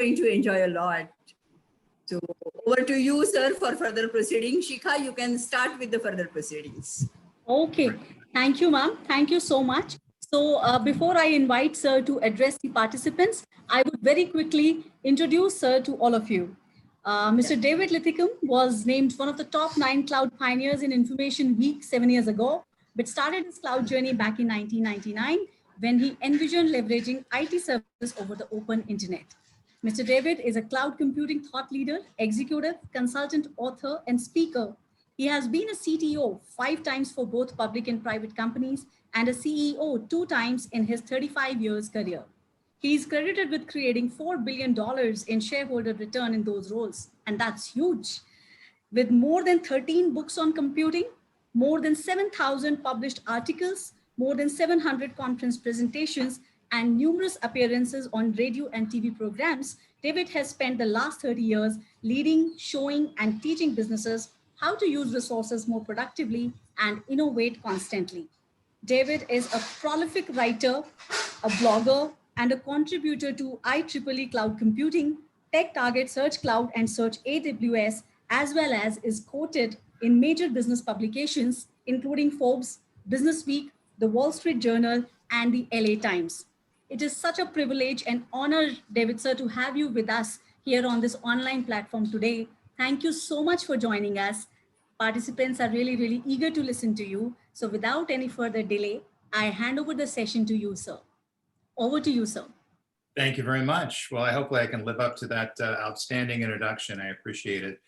going to enjoy a lot. So over to you, sir, for further proceedings. Shikha, you can start with the further proceedings. Okay, thank you, ma'am. Thank you so much. So before I invite sir to address the participants, I would very quickly introduce sir to all of you. Mr. David Linthicum was named one of the top 9 cloud pioneers in Information Week 7 years ago, but started his cloud journey back in 1999 when he envisioned leveraging IT services over the open internet. Mr. David is a cloud computing thought leader, executive, consultant, author, and speaker. He has been a CTO 5 times for both public and private companies and a CEO 2 times in his 35 years career. He is credited with creating $4 billion in shareholder return in those roles, and that's huge. With more than 13 books on computing, more than 7,000 published articles, more than 700 conference presentations, and numerous appearances on radio and TV programs, David has spent the last 30 years leading, showing, and teaching businesses how to use resources more productively and innovate constantly. David is a prolific writer, a blogger, and a contributor to IEEE Cloud Computing, TechTarget, Search Cloud, and Search AWS, as well as is quoted in major business publications, including Forbes, Business Week, the Wall Street Journal, and the LA Times. It is such a privilege and honor, David sir, to have you with us here on this online platform today. Thank you so much for joining us. Participants are really, really eager to listen to you. So without any further delay, I hand over the session to you, sir. Over to you, sir. Thank you very much. Well, I hope I can live up to that outstanding introduction. I appreciate it.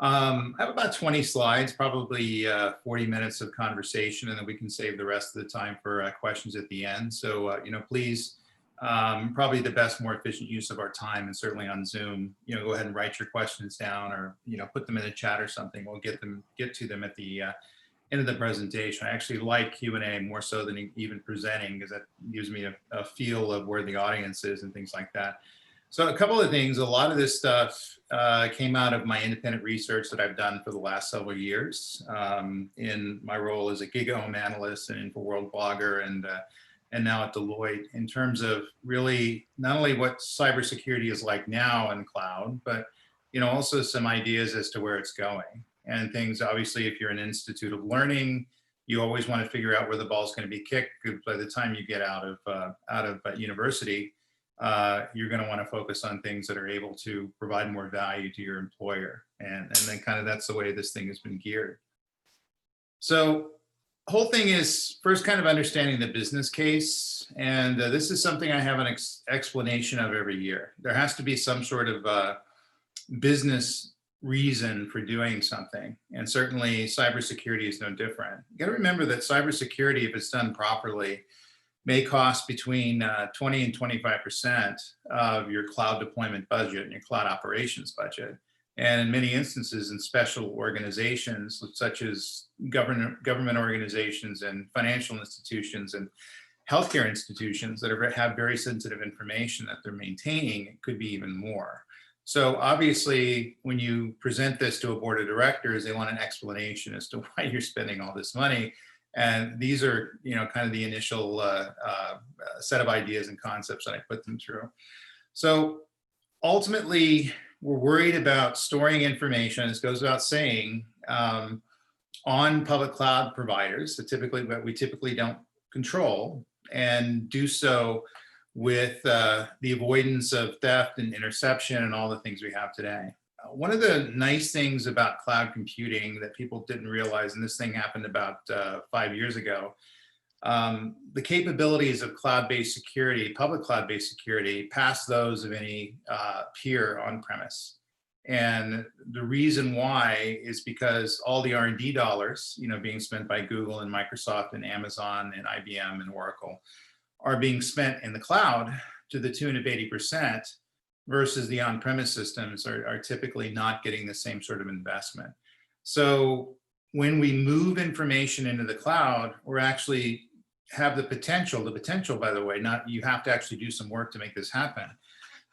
I have about 20 slides, probably 40 minutes of conversation, and then we can save the rest of the time for questions at the end. So, please, probably the best, more efficient use of our time, and certainly on Zoom, go ahead and write your questions down, or, put them in the chat or something. We'll get to them at the end of the presentation. I actually like Q&A more so than even presenting, because that gives me a feel of where the audience is and things like that. So a couple of things, a lot of this stuff came out of my independent research that I've done for the last several years in my role as a gig home analyst and InfoWorld blogger, and now at Deloitte, in terms of really not only what cybersecurity is like now in cloud, but also some ideas as to where it's going. And things, obviously, if you're an institute of learning, you always want to figure out where the ball's going to be kicked. Because by the time you get out of university, you're going to want to focus on things that are able to provide more value to your employer. And then kind of that's the way this thing has been geared. So the whole thing is first kind of understanding the business case. And this is something I have an explanation of every year. There has to be some sort of business reason for doing something. And certainly cybersecurity is no different. You got to remember that cybersecurity, if it's done properly, may cost between 20 and 25% of your cloud deployment budget and your cloud operations budget. And in many instances, in special organizations, such as government organizations and financial institutions and healthcare institutions that have very sensitive information that they're maintaining, it could be even more. So obviously, when you present this to a board of directors, they want an explanation as to why you're spending all this money. And these are, kind of the initial set of ideas and concepts that I put them through. So ultimately, we're worried about storing information, as goes without saying, on public cloud providers that we typically don't control, and do so with the avoidance of theft and interception and all the things we have today. One of the nice things about cloud computing that people didn't realize, and this thing happened about 5 years ago, the capabilities of cloud-based security, public cloud-based security, pass those of any peer on-premise. And the reason why is because all the R&D dollars, being spent by Google and Microsoft and Amazon and IBM and Oracle, are being spent in the cloud to the tune of 80%, versus the on-premise systems are typically not getting the same sort of investment. So when we move information into the cloud, we're actually have the potential, by the way, you have to actually do some work to make this happen,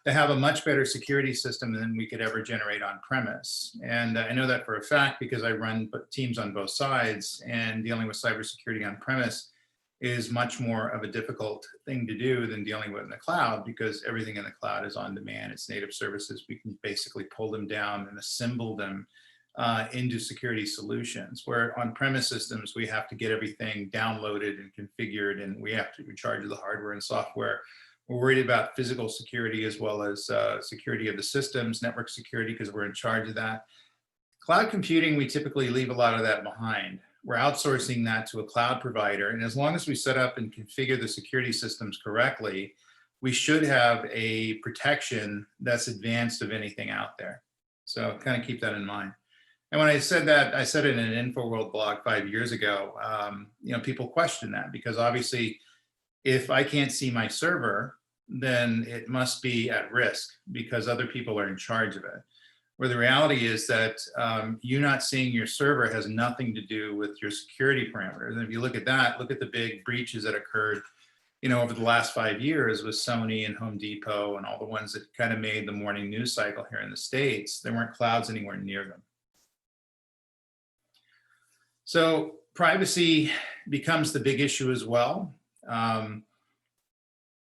to have a much better security system than we could ever generate on premise. And I know that for a fact because I run teams on both sides, and dealing with cybersecurity on premise is much more of a difficult thing to do than dealing with in the cloud, because everything in the cloud is on demand. It's native services. We can basically pull them down and assemble them into security solutions, where on-premise systems, we have to get everything downloaded and configured, and we have to recharge the hardware and software. We're worried about physical security as well as security of the systems, network security, because we're in charge of that. Cloud computing, we typically leave a lot of that behind. We're outsourcing that to a cloud provider. And as long as we set up and configure the security systems correctly, we should have a protection that's advanced of anything out there. So kind of keep that in mind. And when I said that, I said it in an InfoWorld blog 5 years ago, people question that, because obviously if I can't see my server, then it must be at risk because other people are in charge of it. Where the reality is that you not seeing your server has nothing to do with your security parameters. And if you look at that, look at the big breaches that occurred, over the last 5 years with Sony and Home Depot and all the ones that kind of made the morning news cycle here in the States. There weren't clouds anywhere near them. So privacy becomes the big issue as well.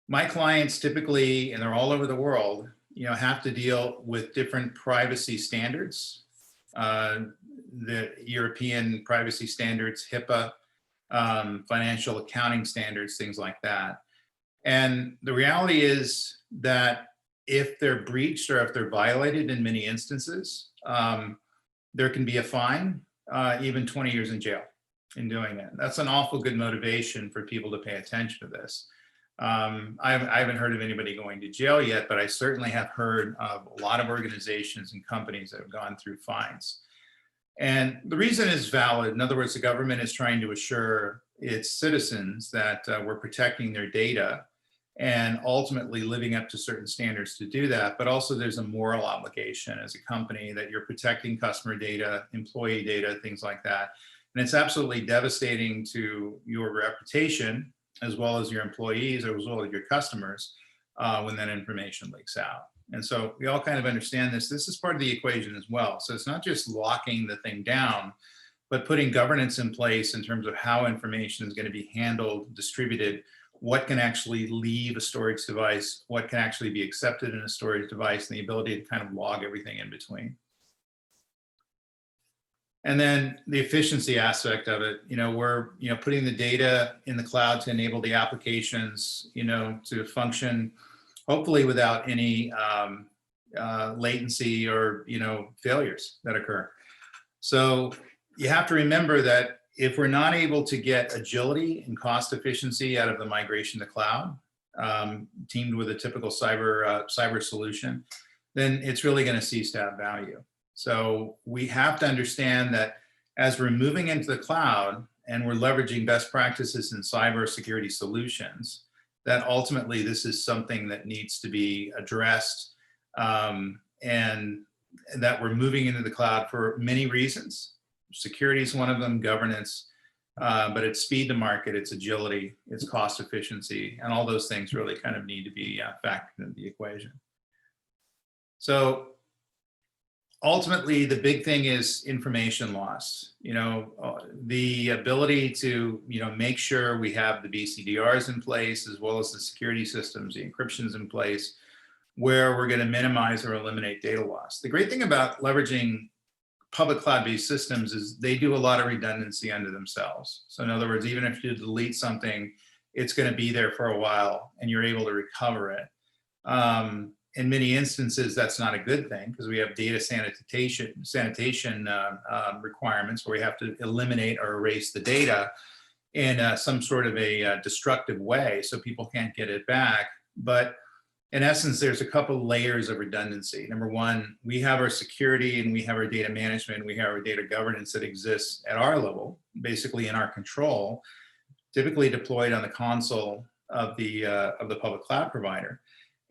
My clients typically, and they're all over the world, have to deal with different privacy standards, the European privacy standards, HIPAA, financial accounting standards, things like that. And the reality is that if they're breached or if they're violated in many instances, there can be a fine, even 20 years in jail in doing it. That's an awful good motivation for people to pay attention to this. I haven't heard of anybody going to jail yet, but I certainly have heard of a lot of organizations and companies that have gone through fines. And the reason is valid. In other words, the government is trying to assure its citizens that we're protecting their data and ultimately living up to certain standards to do that. But also there's a moral obligation as a company that you're protecting customer data, employee data, things like that. And it's absolutely devastating to your reputation, as well as your employees, as well as your customers, when that information leaks out. And so we all kind of understand this. This is part of the equation as well. So it's not just locking the thing down, but putting governance in place in terms of how information is going to be handled, distributed, what can actually leave a storage device, what can actually be accepted in a storage device, and the ability to kind of log everything in between. And then the efficiency aspect of it, we're, putting the data in the cloud to enable the applications, to function, hopefully without any latency or, failures that occur. So you have to remember that if we're not able to get agility and cost efficiency out of the migration to cloud, teamed with a typical cyber solution, then it's really going to cease to have value. So we have to understand that as we're moving into the cloud and we're leveraging best practices in cybersecurity solutions, that ultimately this is something that needs to be addressed, and that we're moving into the cloud for many reasons. Security is one of them, governance, but it's speed to market, it's agility, it's cost efficiency, and all those things really kind of need to be factored into the equation. So ultimately, the big thing is information loss. The ability to, make sure we have the BCDRs in place, as well as the security systems, the encryptions in place, where we're going to minimize or eliminate data loss. The great thing about leveraging public cloud-based systems is they do a lot of redundancy unto themselves. So in other words, even if you delete something, it's going to be there for a while and you're able to recover it. In many instances, that's not a good thing because we have data sanitation requirements where we have to eliminate or erase the data in some sort of a destructive way so people can't get it back. But in essence, there's a couple layers of redundancy. Number one, we have our security and we have our data management, we have our data governance that exists at our level, basically in our control, typically deployed on the console of the public cloud provider.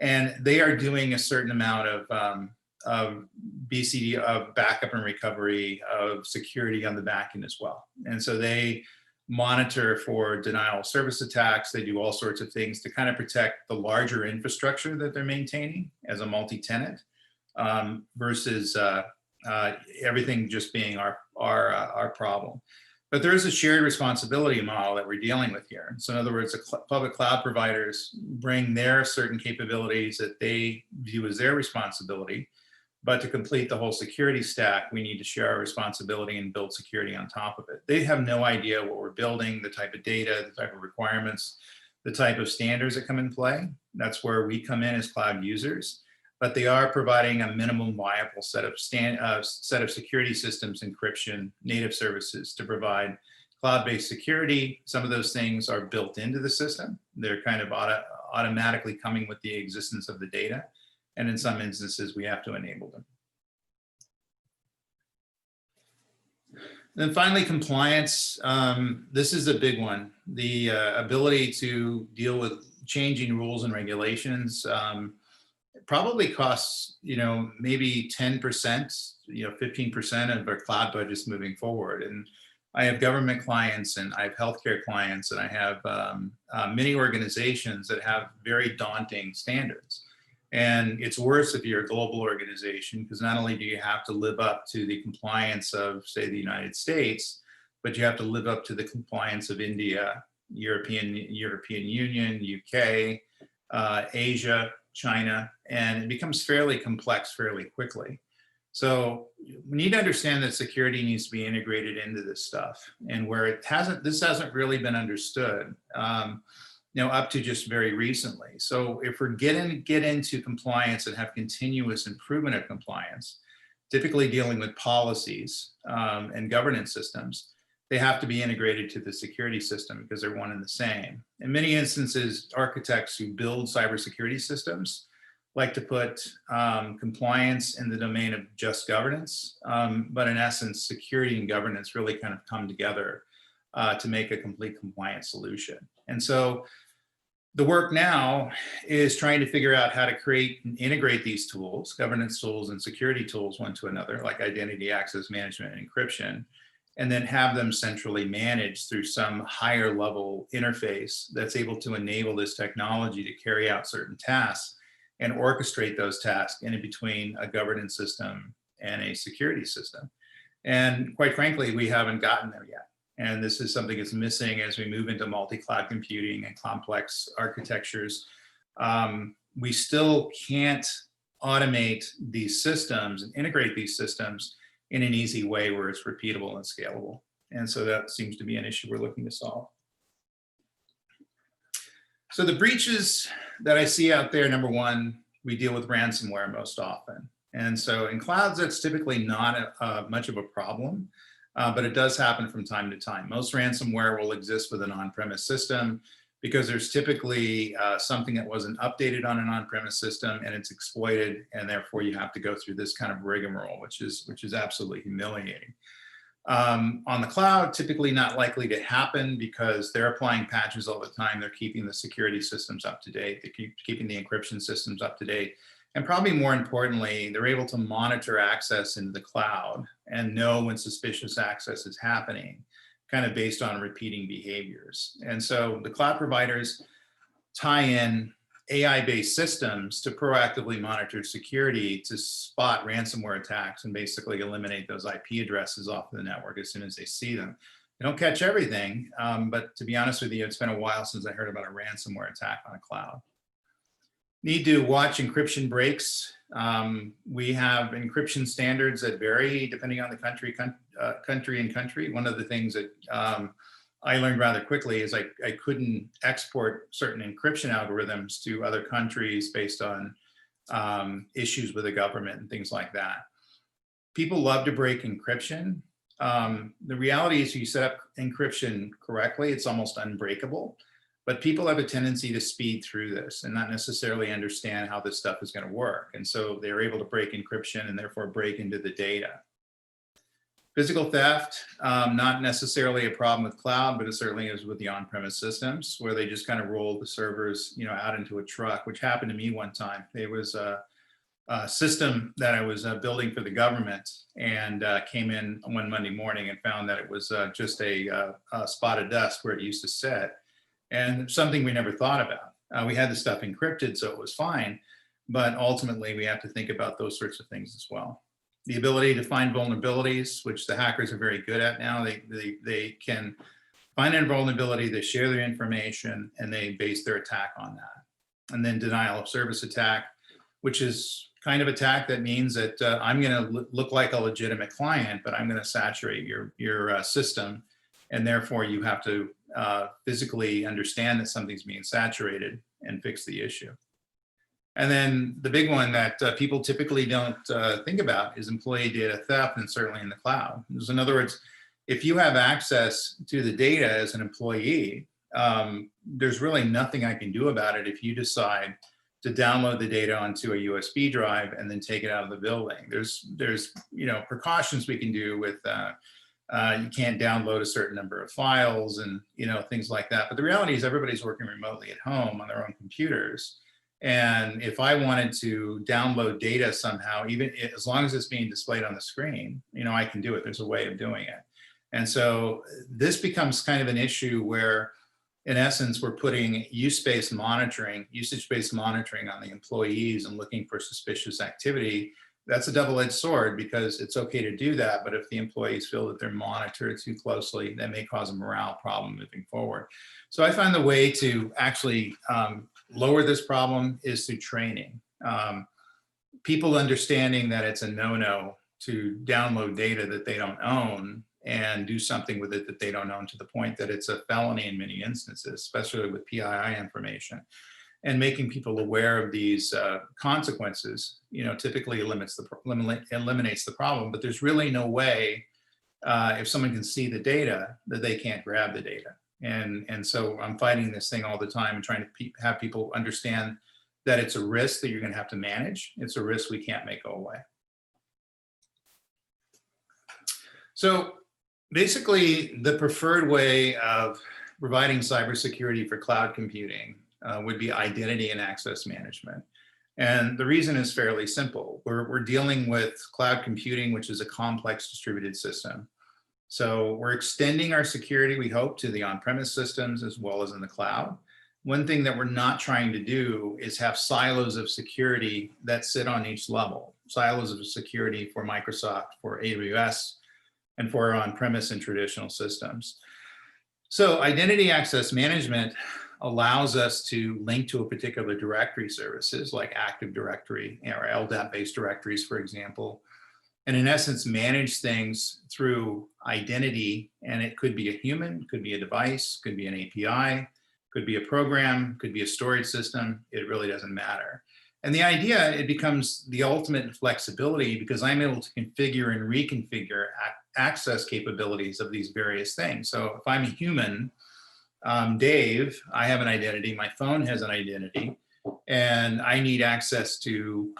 And they are doing a certain amount of BCD, of backup and recovery, of security on the back end as well. And so they monitor for denial of service attacks. They do all sorts of things to kind of protect the larger infrastructure that they're maintaining as a multi-tenant, versus everything just being our problem. But there is a shared responsibility model that we're dealing with here. So in other words, the public cloud providers bring their certain capabilities that they view as their responsibility. But to complete the whole security stack, we need to share our responsibility and build security on top of it. They have no idea what we're building, the type of data, the type of requirements, the type of standards that come in play. That's where we come in as cloud users. But they are providing a minimum viable set of security systems, encryption, native services to provide cloud-based security. Some of those things are built into the system. They're kind of automatically coming with the existence of the data. And in some instances, we have to enable them. Then finally, compliance. This is a big one. The ability to deal with changing rules and regulations probably costs, maybe 10%, 15% of our cloud budgets moving forward. And I have government clients and I have healthcare clients and I have many organizations that have very daunting standards. And it's worse if you're a global organization, because not only do you have to live up to the compliance of, say, the United States, but you have to live up to the compliance of India, European Union, UK, Asia, China, and it becomes fairly complex fairly quickly. So we need to understand that security needs to be integrated into this stuff, and where this hasn't really been understood, up to just very recently. So if we're get into compliance and have continuous improvement of compliance, typically dealing with policies and governance systems, they have to be integrated to the security system because they're one and the same. In many instances, architects who build cybersecurity systems like to put compliance in the domain of just governance, but in essence, security and governance really kind of come together to make a complete compliance solution. And so the work now is trying to figure out how to create and integrate these tools, governance tools and security tools, one to another, like identity access management and encryption, and then have them centrally managed through some higher level interface that's able to enable this technology to carry out certain tasks and orchestrate those tasks in between a governance system and a security system. And quite frankly, we haven't gotten there yet. And this is something that's missing as we move into multi-cloud computing and complex architectures. We still can't automate these systems and integrate these systems in an easy way where it's repeatable and scalable. And so that seems to be an issue we're looking to solve. So the breaches that I see out there, number one, we deal with ransomware most often. And so in clouds, that's typically not much of a problem, but it does happen from time to time. Most ransomware will exist with an on-premise system because there's typically something that wasn't updated on an on-premise system and it's exploited, and therefore you have to go through this kind of rigmarole, which is absolutely humiliating. On the cloud, typically not likely to happen because they're applying patches all the time. They're keeping the security systems up to date. They keep keeping the encryption systems up to date. And probably more importantly, they're able to monitor access into the cloud and know when suspicious access is happening, kind of based on repeating behaviors. And so the cloud providers tie in AI-based systems to proactively monitor security to spot ransomware attacks and basically eliminate those IP addresses off the network as soon as they see them. They don't catch everything, but to be honest with you, it's been a while since I heard about a ransomware attack on a cloud. Need to watch encryption breaks. We have encryption standards that vary depending on the country. One of the things that I learned rather quickly is I couldn't export certain encryption algorithms to other countries based on issues with the government and things like that. People love to break encryption. The reality is, if you set up encryption correctly, it's almost unbreakable. But people have a tendency to speed through this and not necessarily understand how this stuff is going to work. And so they're able to break encryption and therefore break into the data. Physical theft, not necessarily a problem with cloud, but it certainly is with the on-premise systems where they just kind of roll the servers, out into a truck, which happened to me one time. There was a system that I was building for the government and came in one Monday morning and found that it was just a spot of dust where it used to sit, and something we never thought about. We had the stuff encrypted, so it was fine, but ultimately we have to think about those sorts of things as well. the ability to find vulnerabilities, which the hackers are very good at now. They can find a vulnerability, they share their information, and they base their attack on that. And then denial of service attack, which is kind of attack that means that I'm going to look like a legitimate client, but I'm going to saturate your system, and therefore you have to physically understand that something's being saturated and fix the issue. And then the big one that people typically don't think about is employee data theft, and certainly in the cloud. So in other words, if you have access to the data as an employee, there's really nothing I can do about it if you decide to download the data onto a USB drive and then take it out of the building. There's precautions we can do with you can't download a certain number of files and things like that. But the reality is everybody's working remotely at home on their own computers. And if I wanted to download data somehow, even as long as it's being displayed on the screen, I can do it. There's a way of doing it. And so this becomes kind of an issue where, in essence, we're putting usage-based monitoring on the employees and looking for suspicious activity. That's a double-edged sword, because it's okay to do that, but if the employees feel that they're monitored too closely, that may cause a morale problem moving forward. So I find the way to actually lower this problem is through training. People understanding that it's a no-no to download data that they don't own and do something with it that they don't own, to the point that it's a felony in many instances, especially with PII information. And making people aware of these consequences, typically eliminates the problem. But there's really no way, if someone can see the data, that they can't grab the data. And so I'm fighting this thing all the time and trying to have people understand that it's a risk that you're going to have to manage. It's a risk we can't make go away. So basically, the preferred way of providing cybersecurity for cloud computing would be identity and access management. And the reason is fairly simple. We're dealing with cloud computing, which is a complex distributed system. So we're extending our security, we hope, to the on-premise systems as well as in the cloud. One thing that we're not trying to do is have silos of security that sit on each level. Silos of security for Microsoft, for AWS, and for our on-premise and traditional systems. So identity access management allows us to link to a particular directory services like Active Directory or LDAP-based directories, for example, and in essence manage things through identity. And it could be a human, could be a device, could be an API, could be a program, could be a storage system. It really doesn't matter. And the idea, it becomes the ultimate flexibility, because I'm able to configure and reconfigure access capabilities of these various things. So if I'm a human, Dave, I have an identity, my phone has an identity, and I need access to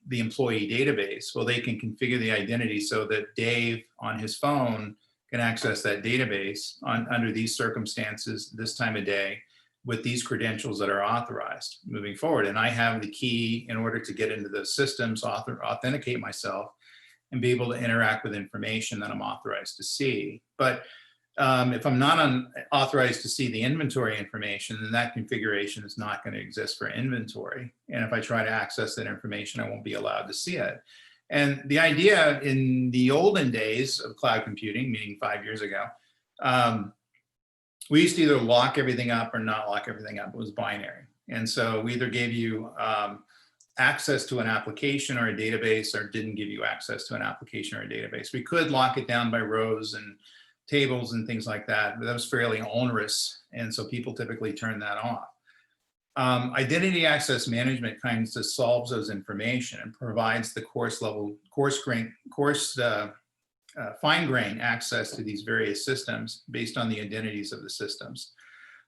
the employee database. Well, they can configure the identity so that Dave on his phone can access that database under these circumstances, this time of day, with these credentials that are authorized moving forward. And I have the key in order to get into the systems, authenticate myself, and be able to interact with information that I'm authorized to see. But if I'm not authorized to see the inventory information, then that configuration is not going to exist for inventory. And if I try to access that information, I won't be allowed to see it. And the idea in the olden days of cloud computing, meaning 5 years ago, we used to either lock everything up or not lock everything up. It was binary. And so we either gave you access to an application or a database, or didn't give you access to an application or a database. We could lock it down by rows and tables and things like that, but that was fairly onerous. And so people typically turn that off. Identity access management kind of solves those information and provides the fine-grained access to these various systems based on the identities of the systems.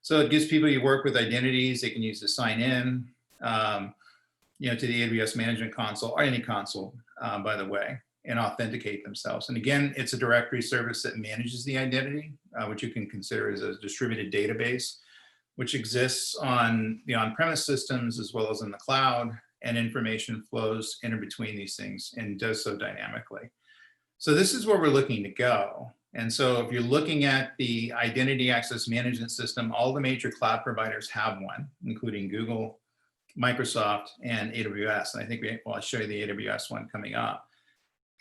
So it gives people you work with identities they can use to sign in, to the AWS Management Console, or any console, by the way, and authenticate themselves. And again, it's a directory service that manages the identity, which you can consider as a distributed database, which exists on the on-premise systems as well as in the cloud, and information flows in between these things and does so dynamically. So this is where we're looking to go. And so if you're looking at the identity access management system, all the major cloud providers have one, including Google, Microsoft, and AWS. And I think I'll show you the AWS one coming up.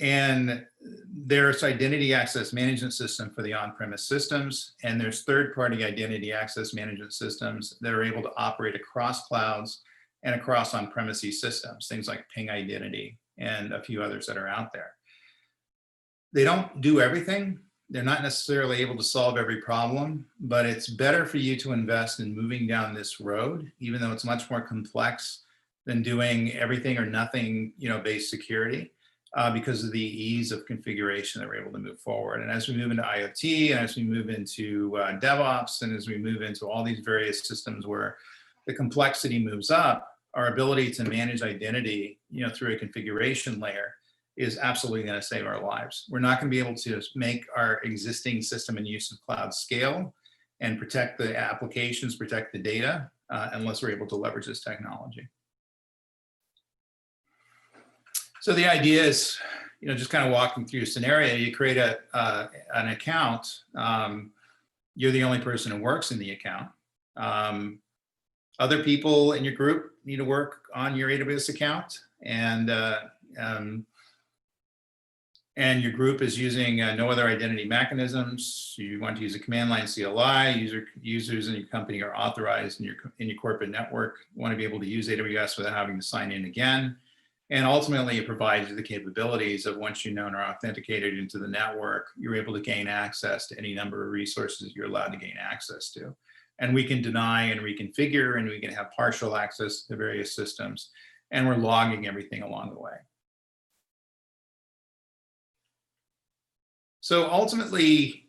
And there's identity access management system for the on-premise systems, and there's third-party identity access management systems that are able to operate across clouds and across on-premises systems, things like Ping Identity and a few others that are out there. They don't do everything. They're not necessarily able to solve every problem, but it's better for you to invest in moving down this road, even though it's much more complex than doing everything or nothing, based security. Because of the ease of configuration that we're able to move forward. And as we move into IoT, and as we move into DevOps, and as we move into all these various systems where the complexity moves up, our ability to manage identity, through a configuration layer is absolutely going to save our lives. We're not going to be able to make our existing system and use of cloud scale and protect the applications, protect the data, unless we're able to leverage this technology. So the idea is, just kind of walking through a scenario. You create an account. You're the only person who works in the account. Other people in your group need to work on your AWS account, and your group is using no other identity mechanisms. You want to use a command line CLI. Users in your company are authorized in your corporate network. You want to be able to use AWS without having to sign in again. And ultimately, it provides you the capabilities of once you're known or authenticated into the network, you're able to gain access to any number of resources you're allowed to gain access to. And we can deny and reconfigure, and we can have partial access to various systems. And we're logging everything along the way. So ultimately,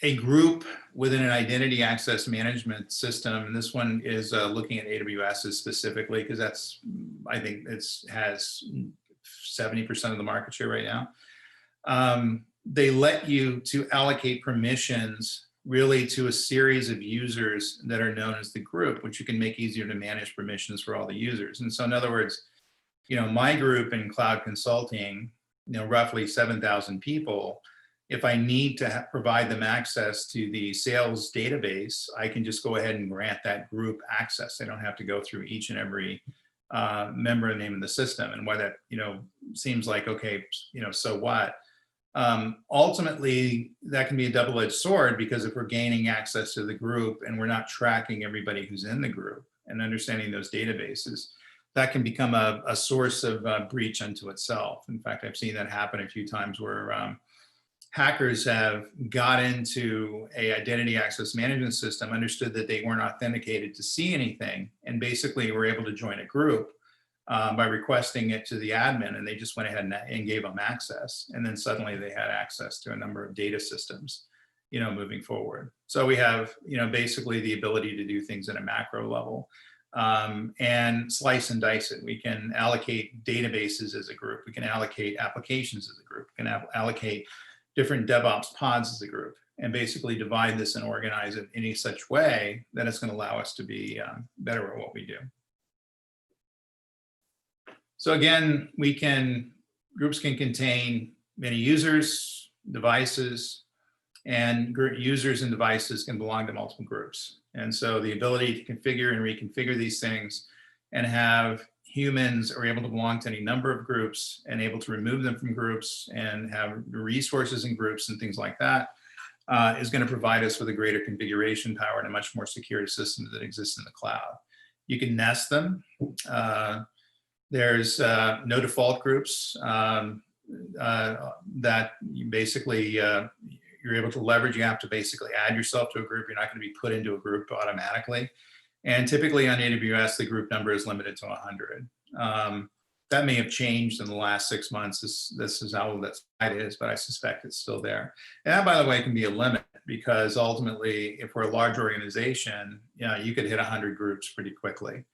a group within an identity access management system, and this one is looking at AWS specifically, because that's, I think has 70% of the market share right now. They let you to allocate permissions really to a series of users that are known as the group, which you can make easier to manage permissions for all the users. And so in other words, my group in cloud consulting, roughly 7,000 people, if I need to provide them access to the sales database, I can just go ahead and grant that group access. They don't have to go through each and every member name in the system. And why that, seems like, okay, so what? Ultimately, that can be a double-edged sword, because if we're gaining access to the group and we're not tracking everybody who's in the group and understanding those databases, that can become a source of breach unto itself. In fact, I've seen that happen a few times where hackers have got into a identity access management system, understood that they weren't authenticated to see anything, and basically were able to join a group by requesting it to the admin, and they just went ahead and gave them access. And then suddenly they had access to a number of data systems, moving forward. So we have, basically the ability to do things at a macro level and slice and dice it. We can allocate databases as a group. We can allocate applications as a group. We can allocate different DevOps pods as a group, and basically divide this and organize it in any such way that it's going to allow us to be better at what we do. So again, groups can contain many users, devices, and users and devices can belong to multiple groups. And so the ability to configure and reconfigure these things and have humans are able to belong to any number of groups and able to remove them from groups and have resources in groups and things like that is going to provide us with a greater configuration power and a much more secure system that exists in the cloud. You can nest them. There's no default groups that you basically, you're able to leverage. You have to basically add yourself to a group. You're not going to be put into a group automatically. And typically on AWS, the group number is limited to 100. That may have changed in the last 6 months. This is how that site is, but I suspect it's still there. And that, by the way, can be a limit, because ultimately, if we're a large organization, you could hit 100 groups pretty quickly.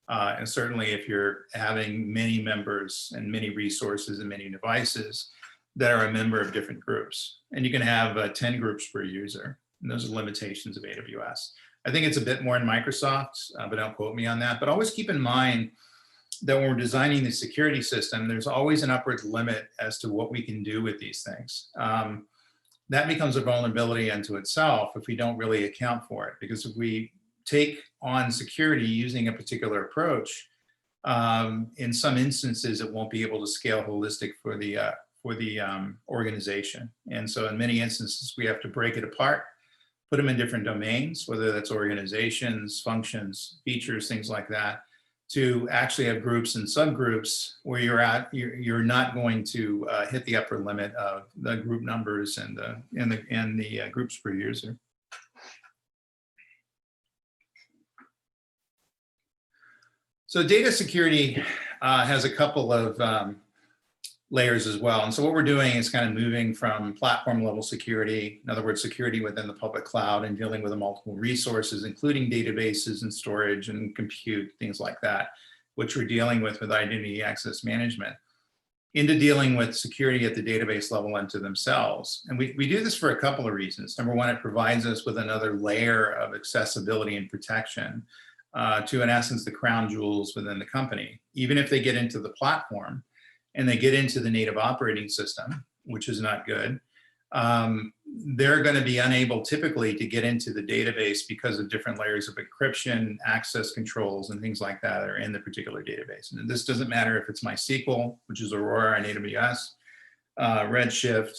And certainly if you're having many members and many resources and many devices that are a member of different groups. And you can have 10 groups per user. And those are limitations of AWS. I think it's a bit more in Microsoft, but don't quote me on that. But always keep in mind that when we're designing the security system, there's always an upward limit as to what we can do with these things. That becomes a vulnerability unto itself if we don't really account for it. Because if we take on security using a particular approach, in some instances, it won't be able to scale holistic for organization. And so in many instances, we have to break it apart, put them in different domains, whether that's organizations, functions, features, things like that, to actually have groups and subgroups where you're not going to hit the upper limit of the group numbers and the groups per user. So data security has a couple of layers as well. And so what we're doing is kind of moving from platform level security, in other words, security within the public cloud, and dealing with the multiple resources, including databases and storage and compute, things like that, which we're dealing with identity access management, into dealing with security at the database level unto themselves. And we do this for a couple of reasons. Number one, it provides us with another layer of accessibility and protection to, in essence, the crown jewels within the company. Even if they get into the platform and they get into the native operating system, which is not good, they're going to be unable typically to get into the database because of different layers of encryption, access controls, and things like that are in the particular database. And this doesn't matter if it's MySQL, which is Aurora on AWS, Redshift,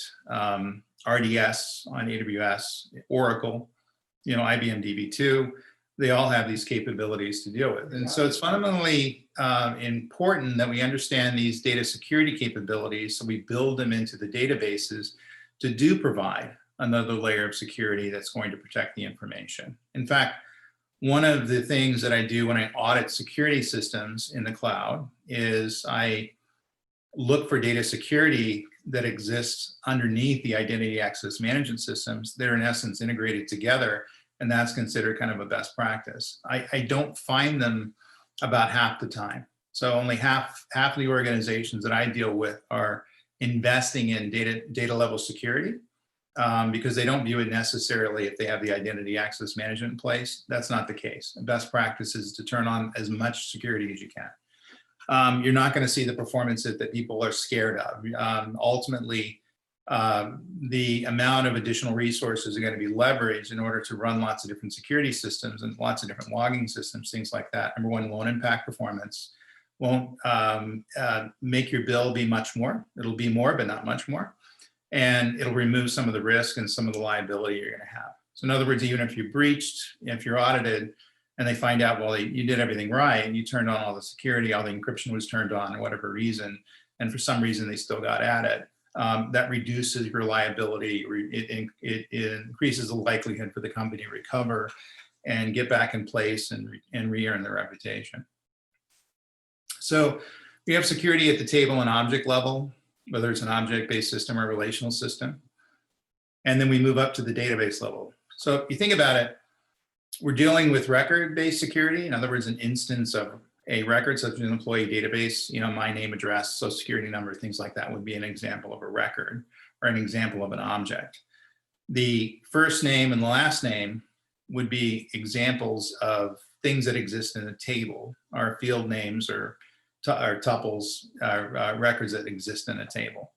RDS on AWS, Oracle, IBM DB2. They all have these capabilities to deal with. And so it's fundamentally important that we understand these data security capabilities, so we build them into the databases to do provide another layer of security that's going to protect the information. In fact, one of the things that I do when I audit security systems in the cloud is I look for data security that exists underneath the identity access management systems. They're in essence integrated together, and that's considered kind of a best practice. I don't find them about half the time. So only half of the organizations that I deal with are investing in data level security because they don't view it necessarily if they have the identity access management in place. That's not the case. The best practice is to turn on as much security as you can. You're not going to see the performance that people are scared of. Ultimately, the amount of additional resources are going to be leveraged in order to run lots of different security systems and lots of different logging systems, things like that. Number one, won't impact performance, won't make your bill be much more. It'll be more, but not much more. And it'll remove some of the risk and some of the liability you're going to have. So in other words, even if you breached, if you're audited and they find out, well, you did everything right and you turned on all the security, all the encryption was turned on for whatever reason, and for some reason they still got at it, that reduces your liability. It increases the likelihood for the company to recover and get back in place and re-earn their reputation. So we have security at the table and object level, whether it's an object-based system or a relational system. And then we move up to the database level. So if you think about it, we're dealing with record-based security. In other words, an instance of a record, such as an employee database, my name, address, social security number, things like that would be an example of a record or an example of an object. The first name and the last name would be examples of things that exist in a table, or field names or tuples, records that exist in a table.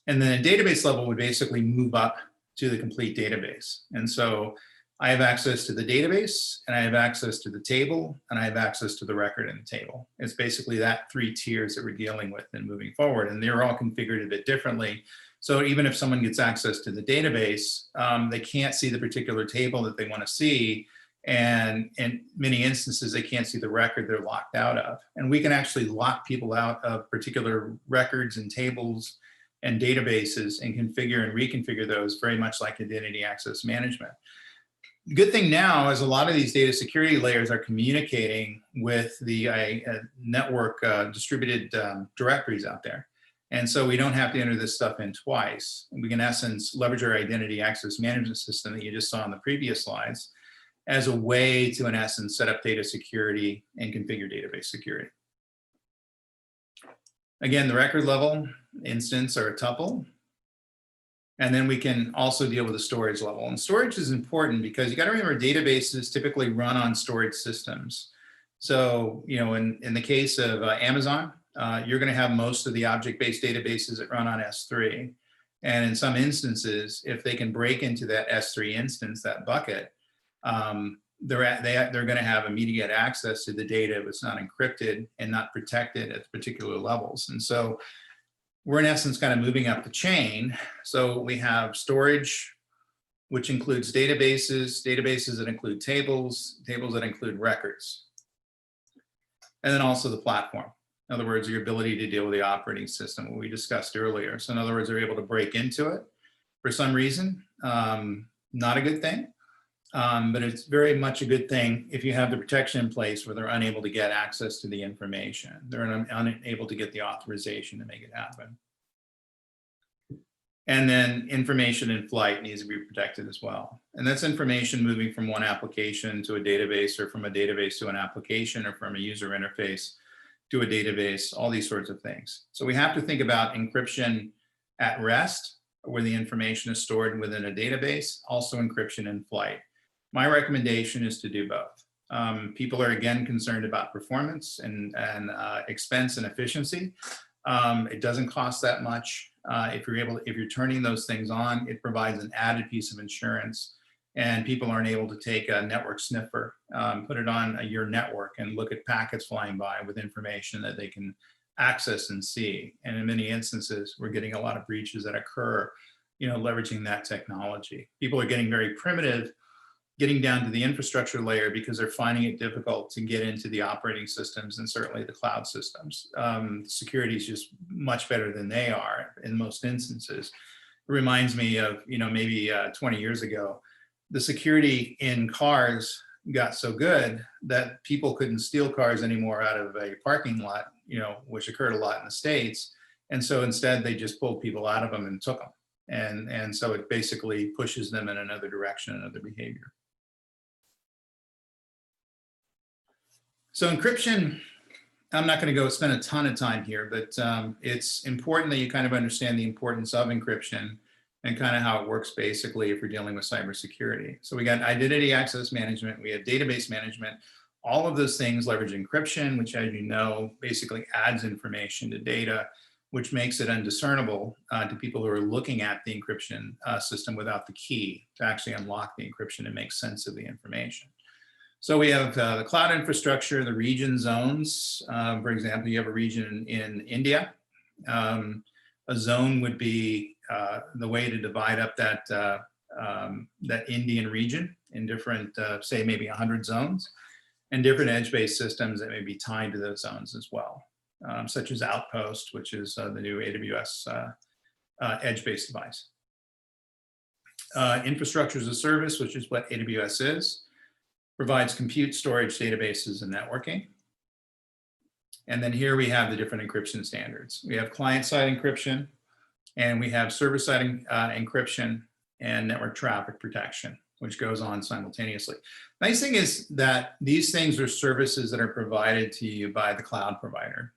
And then a database level would basically move up to the complete database. And so I have access to the database, and I have access to the table, and I have access to the record in the table. It's basically that 3 tiers that we're dealing with and moving forward, and they're all configured a bit differently. So even if someone gets access to the database, they can't see the particular table that they want to see, and in many instances, they can't see the record they're locked out of. And we can actually lock people out of particular records and tables and databases and configure and reconfigure those very much like identity access management. The good thing now is a lot of these data security layers are communicating with the network distributed directories out there. And so we don't have to enter this stuff in twice. We can, in essence, leverage our identity access management system that you just saw in the previous slides as a way to, in essence, set up data security and configure database security. Again, the record level instance or a tuple. And then we can also deal with the storage level. And storage is important because you got to remember databases typically run on storage systems. So, in the case of Amazon, you're going to have most of the object-based databases that run on S3. And in some instances, if they can break into that S3 instance, that bucket, they're going to have immediate access to the data if it's not encrypted and not protected at particular levels. And so we're in essence kind of moving up the chain. So we have storage, which includes databases that include tables that include records, and then also the platform. In other words, your ability to deal with the operating system, what we discussed earlier. So in other words, they're able to break into it for some reason. Not a good thing, but it's very much a good thing if you have the protection in place where they're unable to get access to the information. They're unable to get the authorization to make it happen. And then information in flight needs to be protected as well. And that's information moving from one application to a database, or from a database to an application, or from a user interface to a database, all these sorts of things. So we have to think about encryption at rest, where the information is stored within a database, also encryption in flight. My recommendation is to do both. People are again concerned about performance and expense and efficiency. It doesn't cost that much. If you're turning those things on, it provides an added piece of insurance, and people aren't able to take a network sniffer, put it on your network and look at packets flying by with information that they can access and see. And in many instances, we're getting a lot of breaches that occur, leveraging that technology. People are getting very primitive, getting down to the infrastructure layer because they're finding it difficult to get into the operating systems and certainly the cloud systems. Security is just much better than they are in most instances. It reminds me of, maybe 20 years ago, the security in cars got so good that people couldn't steal cars anymore out of a parking lot, which occurred a lot in the States. And so instead they just pulled people out of them and took them. And so it basically pushes them in another direction, another behavior. So encryption, I'm not going to go spend a ton of time here, but it's important that you kind of understand the importance of encryption and kind of how it works basically if you're dealing with cybersecurity. So we got identity access management, we have database management, all of those things leverage encryption, which, as you know, basically adds information to data, which makes it undiscernible to people who are looking at the encryption system without the key to actually unlock the encryption and make sense of the information. So we have the cloud infrastructure, the region zones. For example, you have a region in India. A zone would be the way to divide up that Indian region in different, say maybe 100 zones, and different edge-based systems that may be tied to those zones as well, such as Outpost, which is the new AWS edge-based device. Infrastructure as a service, which is what AWS is, provides compute, storage, databases, and networking. And then here we have the different encryption standards. We have client-side encryption, and we have server-side encryption and network traffic protection, which goes on simultaneously. Nice thing is that these things are services that are provided to you by the cloud provider.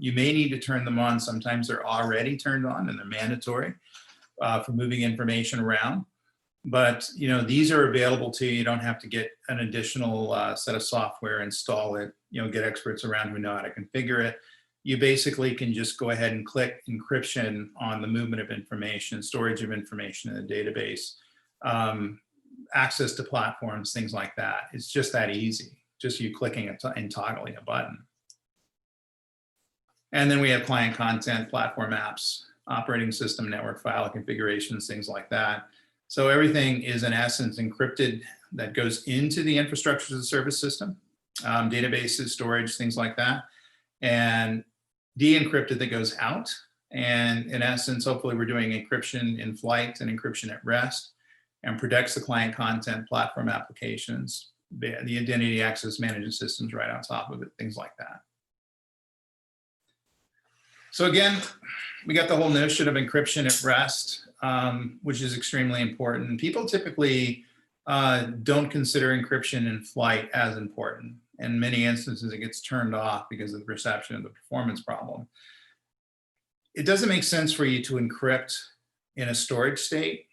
You may need to turn them on. Sometimes they're already turned on and they're mandatory for moving information around. But these are available to you. You don't have to get an additional set of software, install it, get experts around who know how to configure it. You basically can just go ahead and click encryption on the movement of information, storage of information in the database, access to platforms, things like that. It's just that easy, just you clicking and toggling a button. And then we have client content, platform apps, operating system, network file configurations, things like that. So everything is in essence encrypted that goes into the infrastructure as a service system, databases, storage, things like that, and de-encrypted that goes out. And in essence, hopefully we're doing encryption in flight and encryption at rest, and protects the client content, platform applications, the identity access management systems right on top of it, things like that. So again, we got the whole notion of encryption at rest, which is extremely important. People typically don't consider encryption in flight as important. In many instances, it gets turned off because of the perception of the performance problem. It doesn't make sense for you to encrypt in a storage state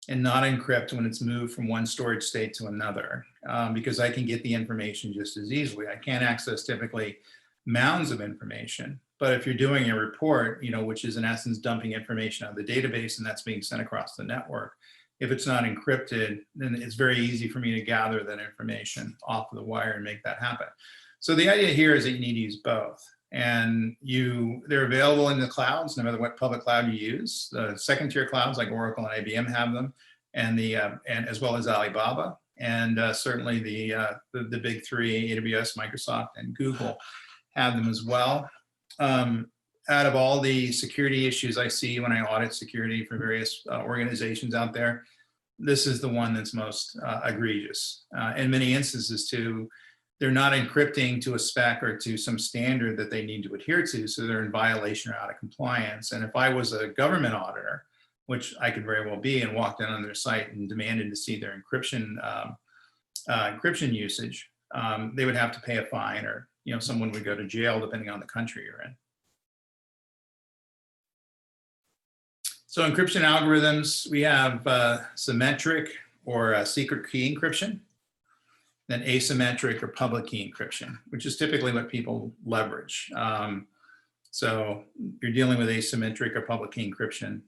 and not encrypt when it's moved from one storage state to another, because I can get the information just as easily. I can't access typically mounds of information. But if you're doing a report, which is in essence dumping information out of the database and that's being sent across the network, if it's not encrypted, then it's very easy for me to gather that information off of the wire and make that happen. So the idea here is that you need to use both. And they're available in the clouds, no matter what public cloud you use. The second tier clouds like Oracle and IBM have them, and as well as Alibaba, and certainly the big three, AWS, Microsoft, and Google have them as well. Out of all the security issues I see when I audit security for various organizations out there, this is the one that's most egregious. In many instances too, they're not encrypting to a spec or to some standard that they need to adhere to, so they're in violation or out of compliance. And if I was a government auditor, which I could very well be, and walked in on their site and demanded to see their encryption usage, they would have to pay a fine, or someone would go to jail depending on the country you're in. So encryption algorithms, we have symmetric or secret key encryption, then asymmetric or public key encryption, which is typically what people leverage. So you're dealing with asymmetric or public key encryption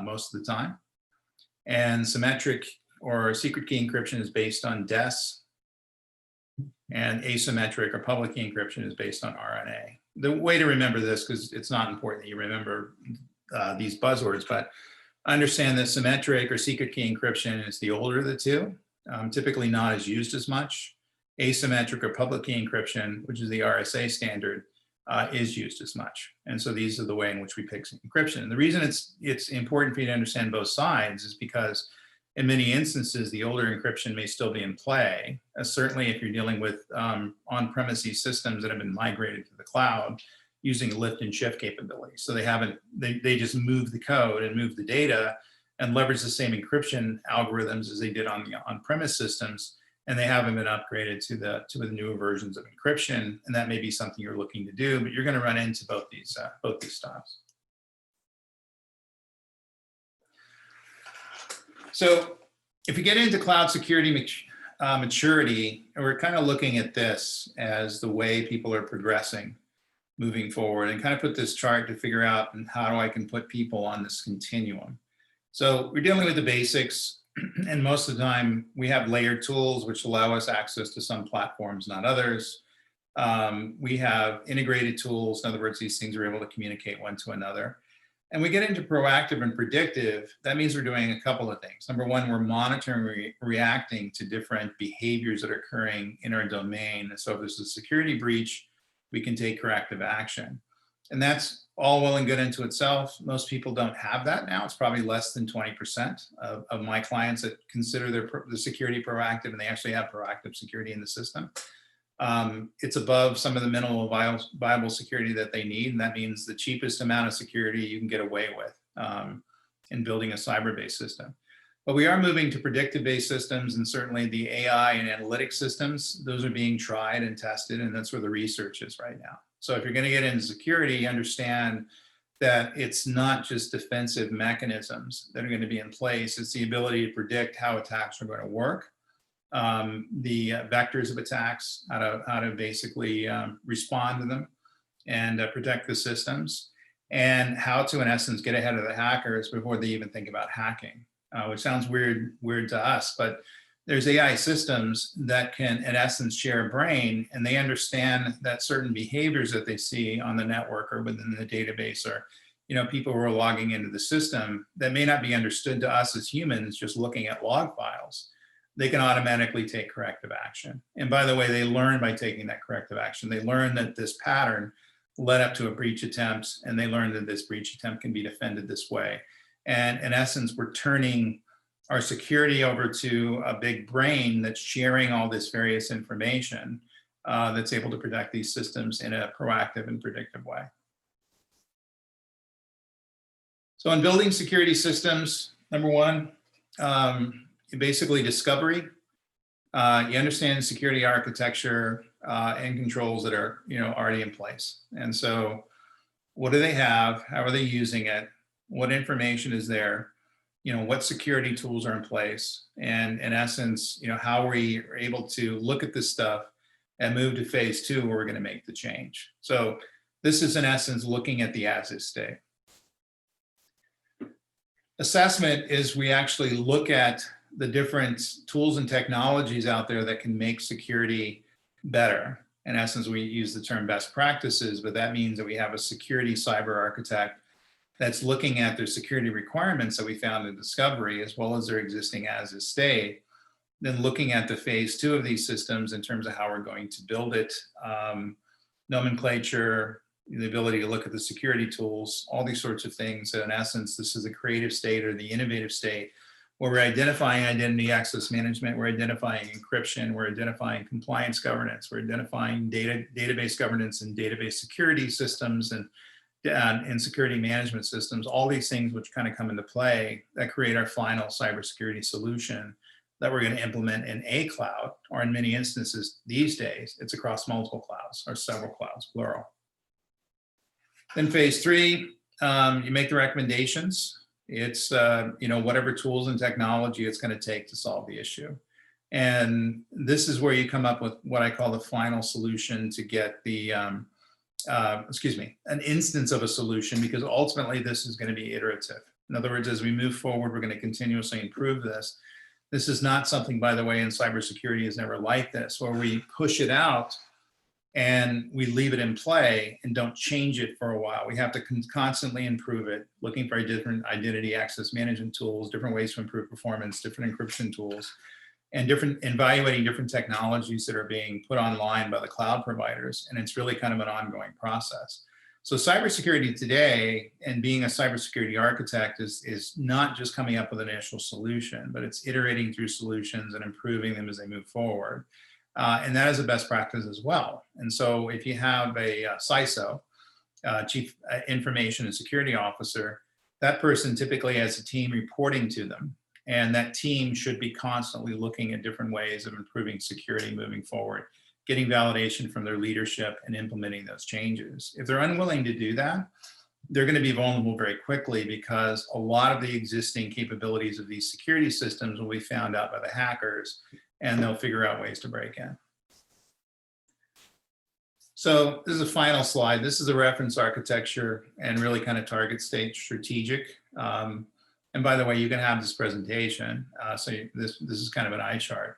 most of the time. And symmetric or secret key encryption is based on DES, and asymmetric or public key encryption is based on RNA. The way to remember this, because it's not important that you remember these buzzwords, but understand that symmetric or secret key encryption is the older of the two, typically not as used as much. Asymmetric or public key encryption, which is the RSA standard, is used as much. And so these are the way in which we pick encryption. And the reason it's important for you to understand both sides is because in many instances, the older encryption may still be in play, certainly if you're dealing with on-premises systems that have been migrated to the cloud using lift and shift capabilities. So they just move the code and move the data and leverage the same encryption algorithms as they did on the on-premise systems, and they haven't been upgraded to the newer versions of encryption. And that may be something you're looking to do, but you're going to run into both these styles. So if you get into cloud security maturity, and we're kind of looking at this as the way people are progressing moving forward, and kind of put this chart to figure out how I can put people on this continuum. So we're dealing with the basics, and most of the time we have layered tools which allow us access to some platforms, not others. We have integrated tools. In other words, these things are able to communicate one to another. And we get into proactive and predictive. That means we're doing a couple of things. Number one, we're monitoring, reacting to different behaviors that are occurring in our domain. So if there's a security breach, we can take corrective action. And that's all well and good into itself. Most people don't have that now. It's probably less than 20% of my clients that consider the security proactive, and they actually have proactive security in the system. It's above some of the minimal viable security that they need. And that means the cheapest amount of security you can get away with in building a cyber-based system. But we are moving to predictive-based systems, and certainly the AI and analytic systems, those are being tried and tested, and that's where the research is right now. So if you're going to get into security, understand that it's not just defensive mechanisms that are going to be in place. It's the ability to predict how attacks are going to work, the vectors of attacks, how to basically respond to them and protect the systems, and how to, in essence, get ahead of the hackers before they even think about hacking, which sounds weird to us, but there's AI systems that can, in essence, share a brain, and they understand that certain behaviors that they see on the network or within the database, or people who are logging into the system that may not be understood to us as humans just looking at log files, they can automatically take corrective action. And by the way, they learn by taking that corrective action. They learn that this pattern led up to a breach attempt, and they learn that this breach attempt can be defended this way. And in essence, we're turning our security over to a big brain that's sharing all this various information that's able to protect these systems in a proactive and predictive way. So in building security systems, number one, basically discovery. You understand security architecture and controls that are already in place. And so what do they have? How are they using it? What information is there? What security tools are in place? And in essence, how we are able to look at this stuff and move to phase 2 where we're going to make the change. So this is in essence looking at the as-is state. Assessment is we actually look at the different tools and technologies out there that can make security better. In essence, we use the term best practices, but that means that we have a security cyber architect that's looking at their security requirements that we found in discovery, as well as their existing as is state, then looking at the phase 2 of these systems in terms of how we're going to build it, nomenclature, the ability to look at the security tools, all these sorts of things. So in essence, this is the creative state or the innovative state where we're identifying identity access management, we're identifying encryption, we're identifying compliance governance, we're identifying database governance and database security systems and security management systems, all these things which kind of come into play that create our final cybersecurity solution that we're going to implement in a cloud, or in many instances these days, it's across multiple clouds or several clouds, plural. Then phase 3, you make the recommendations. It's whatever tools and technology it's going to take to solve the issue. And this is where you come up with what I call the final solution to get the, an instance of a solution, because ultimately this is going to be iterative. In other words, as we move forward, we're going to continuously improve this. This is not something, by the way, in cybersecurity is never like this, where we push it out and we leave it in play and don't change it for a while. We have to constantly improve it, looking for different identity access management tools, different ways to improve performance, different encryption tools, and evaluating different technologies that are being put online by the cloud providers. And it's really kind of an ongoing process. So cybersecurity today, and being a cybersecurity architect, is not just coming up with an initial solution, but it's iterating through solutions and improving them as they move forward. And that is a best practice as well. And so if you have a CISO, Chief Information and Security Officer, that person typically has a team reporting to them. And that team should be constantly looking at different ways of improving security moving forward, getting validation from their leadership and implementing those changes. If they're unwilling to do that, they're going to be vulnerable very quickly, because a lot of the existing capabilities of these security systems will be found out by the hackers, and they'll figure out ways to break in. So this is a final slide. This is a reference architecture and really kind of target state strategic. And by the way, you can have this presentation. So this is kind of an eye chart.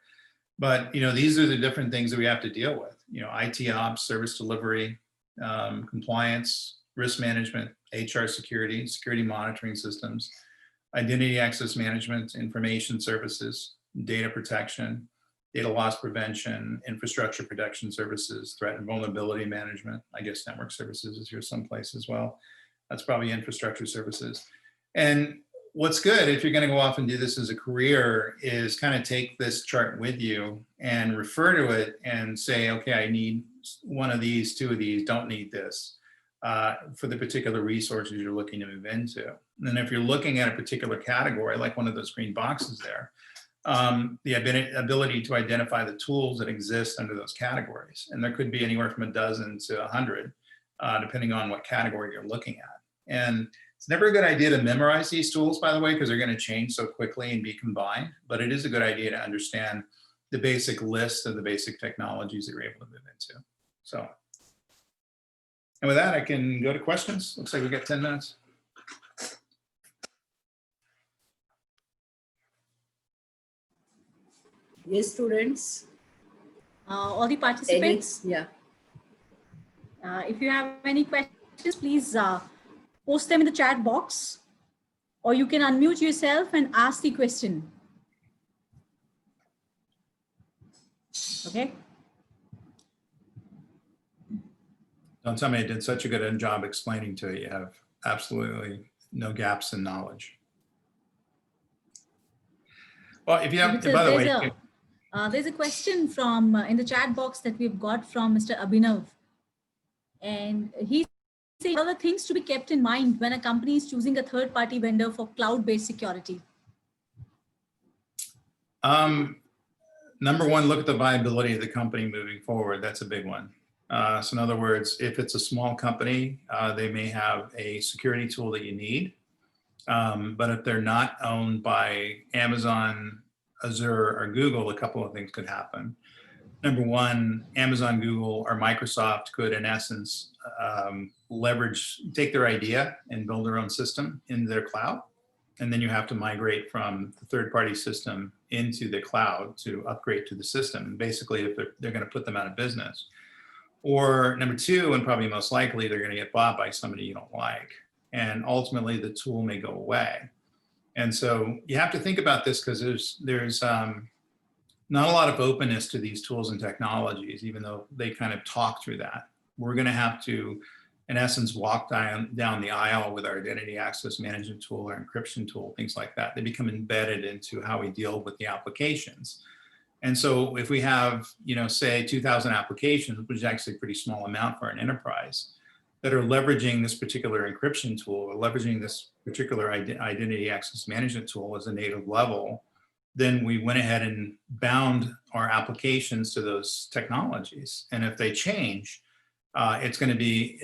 But these are the different things that we have to deal with. IT ops, service delivery, compliance, risk management, HR security, security monitoring systems, identity access management, information services, data protection, data loss prevention, infrastructure protection services, threat and vulnerability management. I guess network services is here someplace as well. That's probably infrastructure services. And what's good, if you're going to go off and do this as a career, is kind of take this chart with you and refer to it and say, okay, I need one of these, two of these, don't need this, for the particular resources you're looking to move into. And then if you're looking at a particular category, like one of those green boxes there, the ability to identify the tools that exist under those categories. And there could be anywhere from a dozen to 100, depending on what category you're looking at. And it's never a good idea to memorize these tools, by the way, because they're going to change so quickly and be combined. But it is a good idea to understand the basic list of the basic technologies that you're able to move into. So, and with that, I can go to questions. Looks like we got 10 minutes. Yes, students. All the participants, Yeah. if you have any questions, please post them in the chat box, or you can unmute yourself and ask the question. Okay. Don't tell me I did such a good job explaining to it. You have absolutely no gaps in knowledge. Well, if you have, by the way, there's a question from in the chat box that we've got from Mr. Abhinav. And he's saying, what are the things to be kept in mind when a company is choosing a third-party vendor for cloud-based security? Number one, look at the viability of the company moving forward. That's a big one. So in other words, if it's a small company, they may have a security tool that you need. But if they're not owned by Amazon, Azure, or Google, a couple of things could happen. Number one, Amazon, Google, or Microsoft could, in essence, take their idea and build their own system in their cloud. And then you have to migrate from the third-party system into the cloud to upgrade to the system. And basically, if they're going to put them out of business. Or number two, and probably most likely, they're going to get bought by somebody you don't like. And ultimately, the tool may go away. And so you have to think about this because there's not a lot of openness to these tools and technologies, even though they kind of talk through that. We're going to have to, in essence, walk down the aisle with our identity access management tool or encryption tool, things like that. They become embedded into how we deal with the applications. And so if we have, say 2,000 applications, which is actually a pretty small amount for an enterprise, that are leveraging this particular encryption tool or leveraging this particular identity access management tool as a native level, then we went ahead and bound our applications to those technologies. And if they change, it's going to be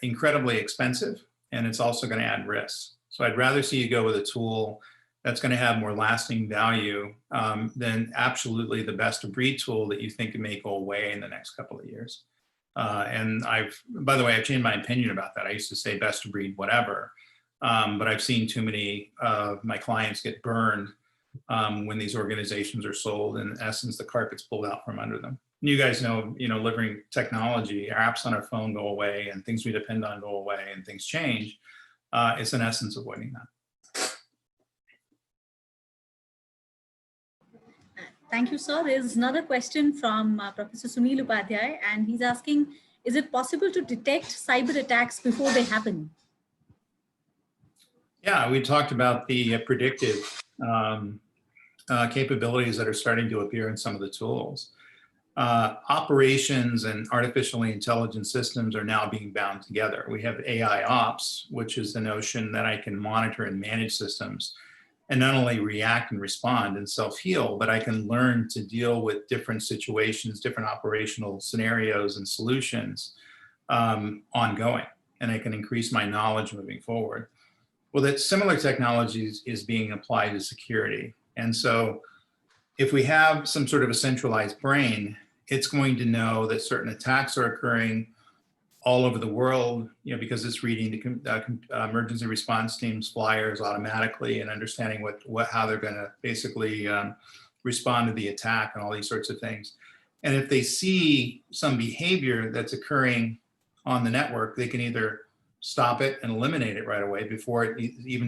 incredibly expensive, and it's also going to add risk. So I'd rather see you go with a tool that's going to have more lasting value than absolutely the best of breed tool that you think may go away in the next couple of years. And by the way, I've changed my opinion about that. I used to say best of breed, whatever. But I've seen too many of my clients get burned when these organizations are sold. In essence, the carpet's pulled out from under them. And you guys know, delivering technology, our apps on our phone go away and things we depend on go away and things change. It's in essence avoiding that. Thank you, sir. There's another question from Professor Sunil Upadhyay, and he's asking, is it possible to detect cyber attacks before they happen? Yeah, we talked about the predictive capabilities that are starting to appear in some of the tools. Operations and artificially intelligent systems are now being bound together. We have AI ops, which is the notion that I can monitor and manage systems and not only react and respond and self-heal, but I can learn to deal with different situations, different operational scenarios and solutions ongoing, and I can increase my knowledge moving forward. Well, that similar technologies is being applied to security. And so if we have some sort of a centralized brain, it's going to know that certain attacks are occurring all over the world, because it's reading the emergency response teams flyers automatically and understanding how they're going to basically respond to the attack and all these sorts of things. And if they see some behavior that's occurring on the network, they can either stop it and eliminate it right away before it even